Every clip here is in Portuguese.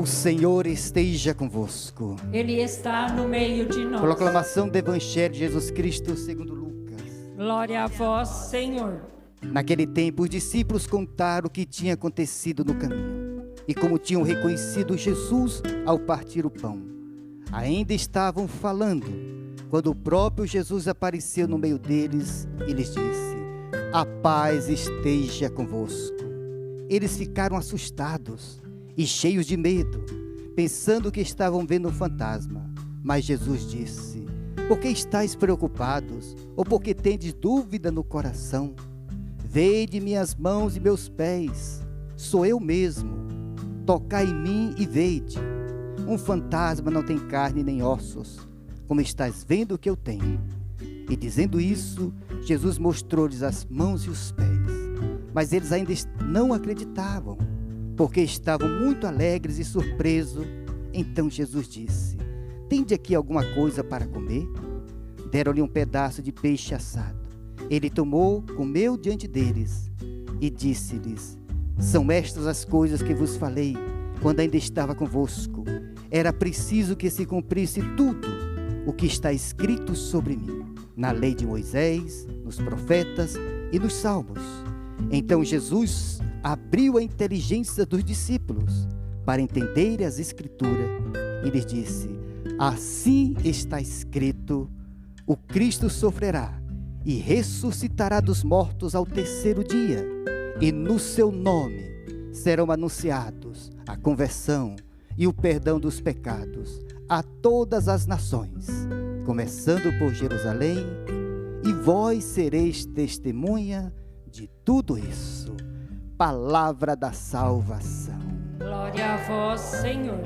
Senhor esteja convosco. Ele está no meio de nós. Proclamação do Evangelho de Jesus Cristo segundo Lucas. Glória a vós, Senhor. Naquele tempo, os discípulos contaram o que tinha acontecido no caminho e como tinham reconhecido Jesus ao partir o pão. Ainda estavam falando, quando o próprio Jesus apareceu no meio deles e lhes disse: a paz esteja convosco. Eles ficaram assustados e cheios de medo, pensando que estavam vendo um fantasma. Mas Jesus disse: por que estáis preocupados? Ou por que tendes dúvida no coração? Vede minhas mãos e meus pés, sou eu mesmo. Tocai em mim e vede. Um fantasma não tem carne nem ossos, como estás vendo o que eu tenho. E dizendo isso, Jesus mostrou-lhes as mãos e os pés. Mas eles ainda não acreditavam, porque estavam muito alegres e surpresos. Então Jesus disse: tende aqui alguma coisa para comer? Deram-lhe um pedaço de peixe assado. Ele tomou, comeu diante deles e disse-lhes: são estas as coisas que vos falei quando ainda estava convosco. Era preciso que se cumprisse tudo o que está escrito sobre mim, na lei de Moisés, nos profetas e nos salmos. Então Jesus abriu a inteligência dos discípulos para entenderem as Escrituras e lhes disse: assim está escrito, o Cristo sofrerá e ressuscitará dos mortos ao terceiro dia, e no seu nome serão anunciados a conversão e o perdão dos pecados a todas as nações, começando por Jerusalém, e vós sereis testemunha de tudo isso. Palavra da salvação. Glória a vós, Senhor.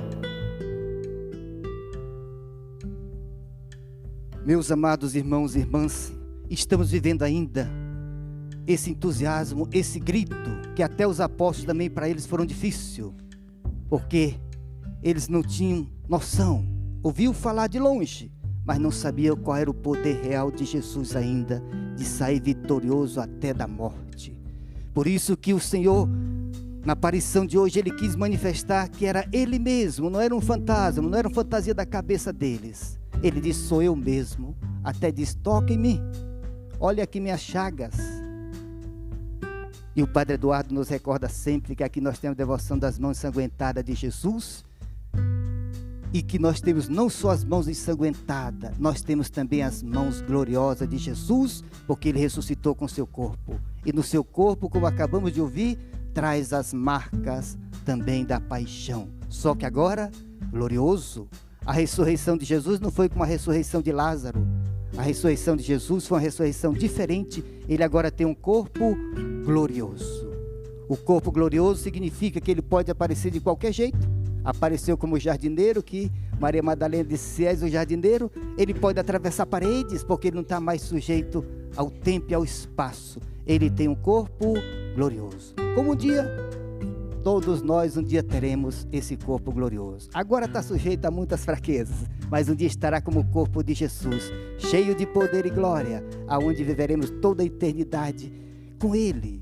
Meus amados irmãos e irmãs, estamos vivendo ainda esse entusiasmo, esse grito, que até os apóstolos também para eles foram difícil, porque eles não tinham noção, ouviam falar de longe, mas não sabiam qual era o poder real de Jesus ainda, de sair vitorioso até da morte. Por isso que o Senhor, na aparição de hoje, Ele quis manifestar que era Ele mesmo, não era um fantasma, não era uma fantasia da cabeça deles. Ele disse: sou eu mesmo. Até diz: toca em mim, olha aqui minhas chagas. E o Padre Eduardo nos recorda sempre que aqui nós temos a devoção das mãos ensanguentadas de Jesus, e que nós temos não só as mãos ensanguentadas, nós temos também as mãos gloriosas de Jesus, porque Ele ressuscitou com seu corpo, e no seu corpo, como acabamos de ouvir, traz as marcas também da paixão, só que agora glorioso. A ressurreição de Jesus não foi como a ressurreição de Lázaro. A ressurreição de Jesus foi uma ressurreição diferente. Ele agora tem um corpo glorioso. O corpo glorioso significa que ele pode aparecer de qualquer jeito. Apareceu como jardineiro, que Maria Madalena disse: se és o jardineiro, ele pode atravessar paredes, porque ele não está mais sujeito ao tempo e ao espaço. Ele tem um corpo glorioso. Como um dia, todos nós um dia teremos esse corpo glorioso. Agora está sujeito a muitas fraquezas, mas um dia estará como o corpo de Jesus, cheio de poder e glória, aonde viveremos toda a eternidade com Ele.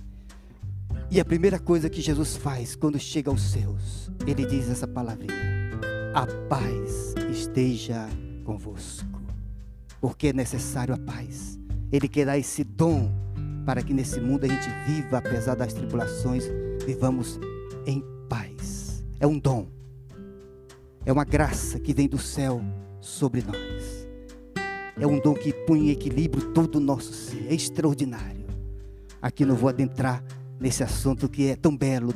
E a primeira coisa que Jesus faz quando chega aos seus, Ele diz essa palavrinha: a paz esteja convosco. Porque é necessário a paz. Ele quer dar esse dom para que nesse mundo a gente viva, apesar das tribulações, vivamos em paz. É um dom, é uma graça que vem do céu sobre nós. É um dom que põe em equilíbrio todo o nosso ser. É extraordinário. Aqui não vou adentrar nesse assunto que é tão belo,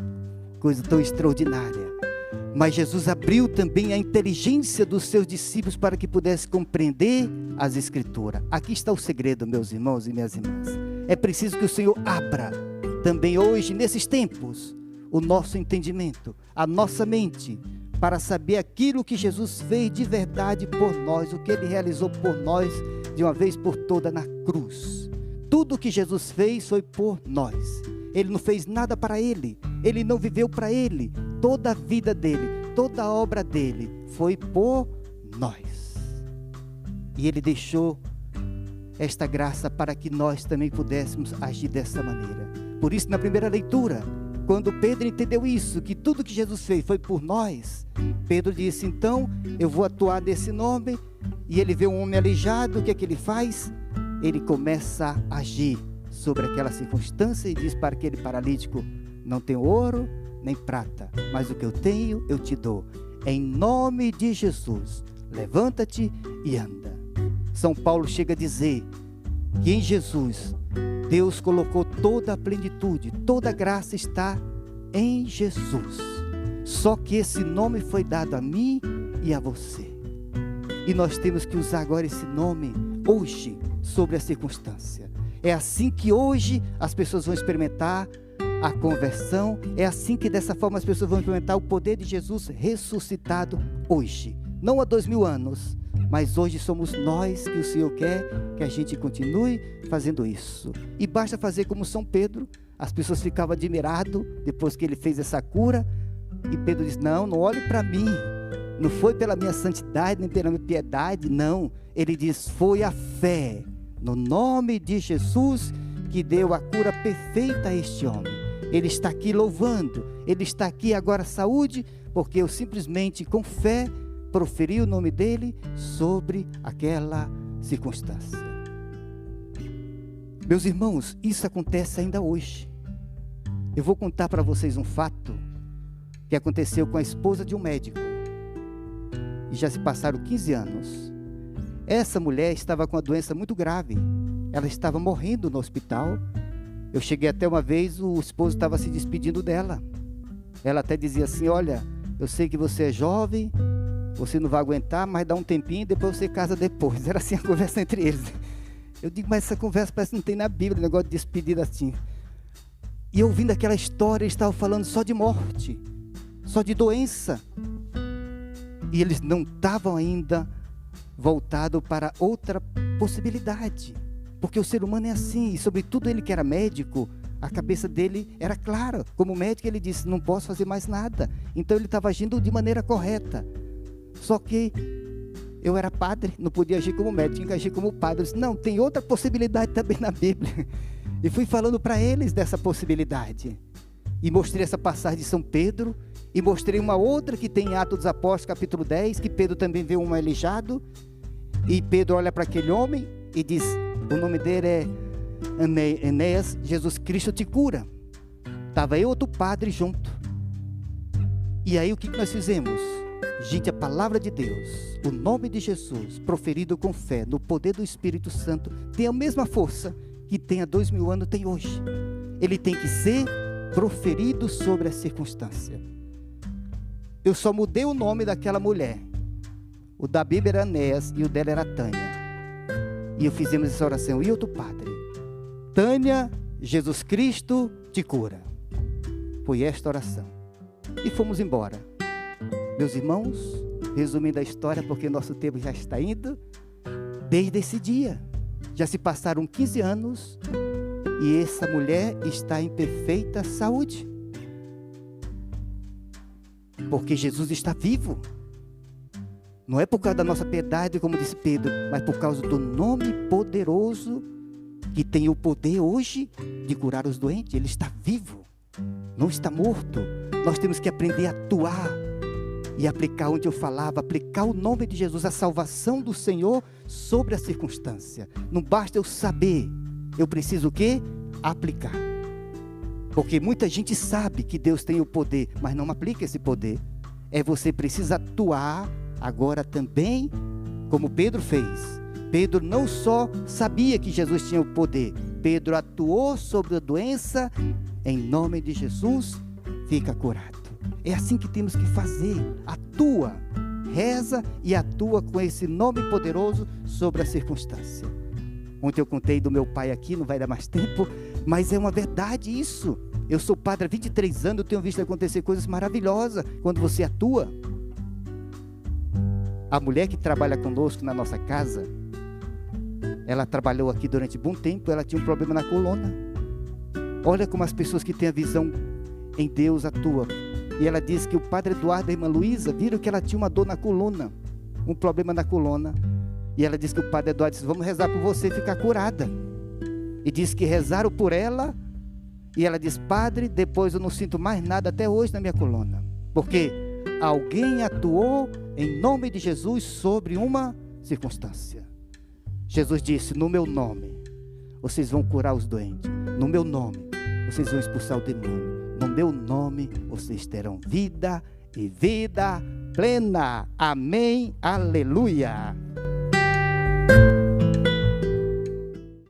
coisa tão extraordinária, mas Jesus abriu também a inteligência dos seus discípulos para que pudessem compreender as Escrituras. Aqui está o segredo, meus irmãos e minhas irmãs. É preciso que o Senhor abra também hoje, nesses tempos, o nosso entendimento, a nossa mente, para saber aquilo que Jesus fez de verdade por nós, o que Ele realizou por nós de uma vez por toda na cruz. Tudo o que Jesus fez foi por nós. Ele não fez nada para Ele, Ele não viveu para Ele. Toda a vida dEle, toda a obra dEle foi por nós. E Ele deixou esta graça para que nós também pudéssemos agir dessa maneira. Por isso, na primeira leitura, Quando Pedro entendeu isso, que tudo que Jesus fez foi por nós, Pedro disse, então eu vou atuar desse nome. E ele vê um homem aleijado, o que é que ele faz? Ele começa a agir sobre aquela circunstância e diz para aquele paralítico, não tenho ouro nem prata, mas o que eu tenho eu te dou. Em nome de Jesus, levanta-te e anda. São Paulo chega a dizer que em Jesus, Deus colocou toda a plenitude, toda a graça está em Jesus. Só que esse nome foi dado a mim e a você. E nós temos que usar agora esse nome hoje sobre a circunstância. É assim que hoje as pessoas vão experimentar a conversão. É assim que dessa forma as pessoas vão experimentar o poder de Jesus ressuscitado hoje. Não há 2000 anos, mas hoje somos nós que o Senhor quer que a gente continue fazendo isso. E basta fazer como São Pedro. As pessoas ficavam admiradas depois que ele fez essa cura. E Pedro diz, não olhe para mim. Não foi pela minha santidade, nem pela minha piedade, não. Ele diz, foi a fé no nome de Jesus que deu a cura perfeita a este homem. Ele está aqui louvando, ele está aqui agora saúde, porque eu simplesmente com fé proferi o nome dele sobre aquela circunstância. Meus irmãos, isso acontece ainda hoje. Eu vou contar para vocês um fato que aconteceu com a esposa de um médico. E já se passaram 15 anos. Essa mulher estava com uma doença muito grave. Ela estava morrendo no hospital. Eu cheguei até uma vez, o esposo estava se despedindo dela. Ela até dizia assim, olha, eu sei que você é jovem, você não vai aguentar, mas dá um tempinho, depois você casa depois. Era assim a conversa entre eles. Eu digo, mas essa conversa parece que não tem na Bíblia, negócio de despedida assim. E ouvindo aquela história, eles estavam falando só de morte, só de doença. E eles não estavam ainda voltados para outra possibilidade. Porque o ser humano é assim, e sobretudo ele que era médico, a cabeça dele era clara. Como médico ele disse, não posso fazer mais nada. Então ele estava agindo de maneira correta. Só que eu era padre, não podia agir como médico, tinha que agir como padre. Eu disse, não, tem outra possibilidade também na Bíblia. E fui falando para eles dessa possibilidade. E mostrei essa passagem de São Pedro. E mostrei uma outra que tem em Atos dos Apóstolos, capítulo 10, que Pedro também vê um aleijado. E Pedro olha para aquele homem e diz, o nome dele é Enéas, Jesus Cristo te cura. Estava eu e outro padre junto. E aí o que nós fizemos? Gente, a palavra de Deus, o nome de Jesus, proferido com fé, no poder do Espírito Santo, tem a mesma força que tem há 2000 anos, tem hoje. Ele tem que ser proferido sobre a circunstância. Eu só mudei o nome daquela mulher. O da Bíblia era Enéas e o dela era Tânia. E eu fizemos essa oração, e outro padre, Tânia, Jesus Cristo te cura. Foi esta oração. E fomos embora. Meus irmãos, resumindo a história, porque nosso tempo já está indo, desde esse dia, já se passaram 15 anos, e essa mulher está em perfeita saúde. Porque Jesus está vivo. Não é por causa da nossa piedade, como disse Pedro, mas por causa do nome poderoso que tem o poder hoje de curar os doentes. Ele está vivo, não está morto. Nós temos que aprender a atuar e aplicar onde eu falava, aplicar o nome de Jesus, a salvação do Senhor sobre a circunstância. Não basta eu saber, eu preciso o quê? Aplicar. Porque muita gente sabe que Deus tem o poder, mas não aplica esse poder. Você precisa atuar agora também, como Pedro fez. Pedro não só sabia que Jesus tinha o poder, Pedro atuou sobre a doença, em nome de Jesus, fica curado. É assim que temos que fazer, atua, reza e atua com esse nome poderoso sobre a circunstância. Ontem eu contei do meu pai aqui, não vai dar mais tempo, mas é uma verdade isso. Eu sou padre há 23 anos, eu tenho visto acontecer coisas maravilhosas quando você atua. A mulher que trabalha conosco na nossa casa, ela trabalhou aqui durante bom tempo, ela tinha um problema na coluna. Olha como as pessoas que têm a visão em Deus atuam. E ela disse que o padre Eduardo e a irmã Luísa viram que ela tinha uma dor na coluna, um problema na coluna. E ela disse que o padre Eduardo disse, vamos rezar por você ficar curada. E disse que rezaram por ela, E ela diz: padre, depois eu não sinto mais nada até hoje na minha coluna, porque alguém atuou em nome de Jesus sobre uma circunstância. Jesus disse: no meu nome vocês vão curar os doentes, no meu nome vocês vão expulsar o demônio, no meu nome vocês terão vida e vida plena. Amém, aleluia.